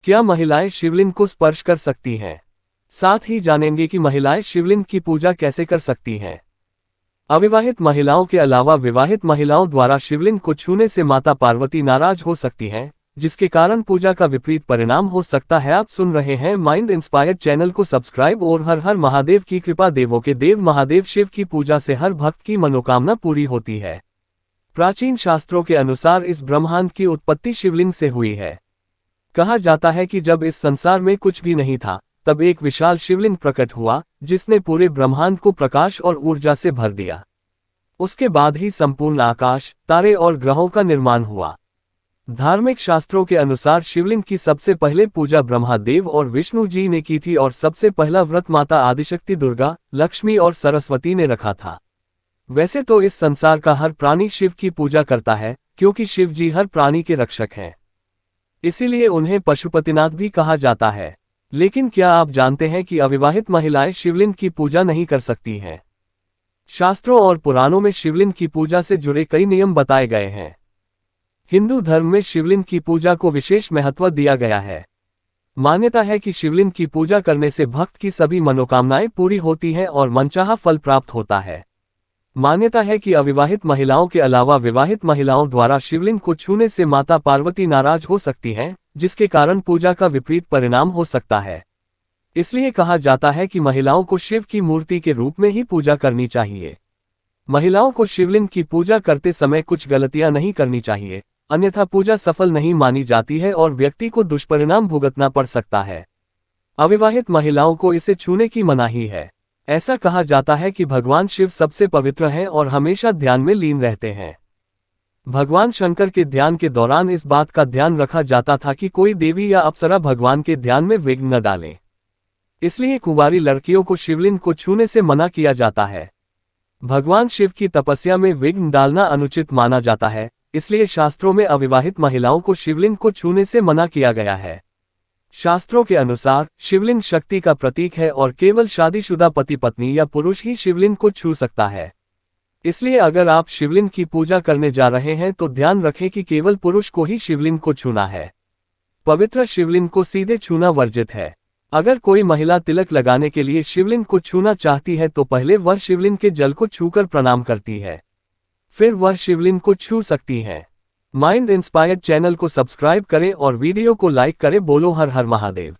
क्या महिलाएं शिवलिंग को स्पर्श कर सकती हैं? साथ ही जानेंगे कि महिलाएं शिवलिंग की पूजा कैसे कर सकती हैं। अविवाहित महिलाओं के अलावा विवाहित महिलाओं द्वारा शिवलिंग को छूने से माता पार्वती नाराज हो सकती हैं, जिसके कारण पूजा का विपरीत परिणाम हो सकता है। आप सुन रहे हैं माइंड इंस्पायर्ड चैनल को सब्सक्राइब और हर हर महादेव की कृपा। देवों के देव महादेव शिव की पूजा से हर भक्त की मनोकामना पूरी होती है। प्राचीन शास्त्रों के अनुसार इस ब्रह्मांड की उत्पत्ति शिवलिंग से हुई है। कहा जाता है कि जब इस संसार में कुछ भी नहीं था, तब एक विशाल शिवलिंग प्रकट हुआ, जिसने पूरे ब्रह्मांड को प्रकाश और ऊर्जा से भर दिया। उसके बाद ही संपूर्ण आकाश, तारे और ग्रहों का निर्माण हुआ। धार्मिक शास्त्रों के अनुसार शिवलिंग की सबसे पहले पूजा ब्रह्मादेव और विष्णु जी ने की थी और सबसे पहला व्रत माता आदिशक्ति दुर्गा, लक्ष्मी और सरस्वती ने रखा था। वैसे तो इस संसार का हर प्राणी शिव की पूजा करता है, क्योंकि शिव जी हर प्राणी के रक्षक हैं। इसीलिए उन्हें पशुपतिनाथ भी कहा जाता है। लेकिन क्या आप जानते हैं कि अविवाहित महिलाएं शिवलिंग की पूजा नहीं कर सकती हैं? शास्त्रों और पुराणों में शिवलिंग की पूजा से जुड़े कई नियम बताए गए हैं। हिंदू धर्म में शिवलिंग की पूजा को विशेष महत्व दिया गया है। मान्यता है कि शिवलिंग की पूजा करने से भक्त की सभी मनोकामनाएं पूरी होती हैं और मनचाहा फल प्राप्त होता है। मान्यता है कि अविवाहित महिलाओं के अलावा विवाहित महिलाओं द्वारा शिवलिंग को छूने से माता पार्वती नाराज हो सकती हैं, जिसके कारण पूजा का विपरीत परिणाम हो सकता है। इसलिए कहा जाता है कि महिलाओं को शिव की मूर्ति के रूप में ही पूजा करनी चाहिए। महिलाओं को शिवलिंग की पूजा करते समय कुछ गलतियां नहीं करनी चाहिए, अन्यथा पूजा सफल नहीं मानी जाती है और व्यक्ति को दुष्परिणाम भुगतना पड़ सकता है। अविवाहित महिलाओं को इसे छूने की मनाही है। ऐसा कहा जाता है कि भगवान शिव सबसे पवित्र हैं और हमेशा ध्यान में लीन रहते हैं। भगवान शंकर के ध्यान के दौरान इस बात का ध्यान रखा जाता था कि कोई देवी या अप्सरा भगवान के ध्यान में विघ्न न डाले। इसलिए कुंवारी लड़कियों को शिवलिंग को छूने से मना किया जाता है। भगवान शिव की तपस्या में विघ्न डालना अनुचित माना जाता है, इसलिए शास्त्रों में अविवाहित महिलाओं को शिवलिंग को छूने से मना किया गया है। शास्त्रों के अनुसार शिवलिंग शक्ति का प्रतीक है और केवल शादीशुदा पति पत्नी या पुरुष ही शिवलिंग को छू सकता है। इसलिए अगर आप शिवलिंग की पूजा करने जा रहे हैं तो ध्यान रखें कि केवल पुरुष को ही शिवलिंग को छूना है। पवित्र शिवलिंग को सीधे छूना वर्जित है। अगर कोई महिला तिलक लगाने के लिए शिवलिंग को छूना चाहती है तो पहले वह शिवलिंग के जल को छूकर प्रणाम करती है, फिर वह शिवलिंग को छू सकती है। माइंड इंस्पायर्ड चैनल को सब्सक्राइब करें और वीडियो को लाइक करें। बोलो हर हर महादेव।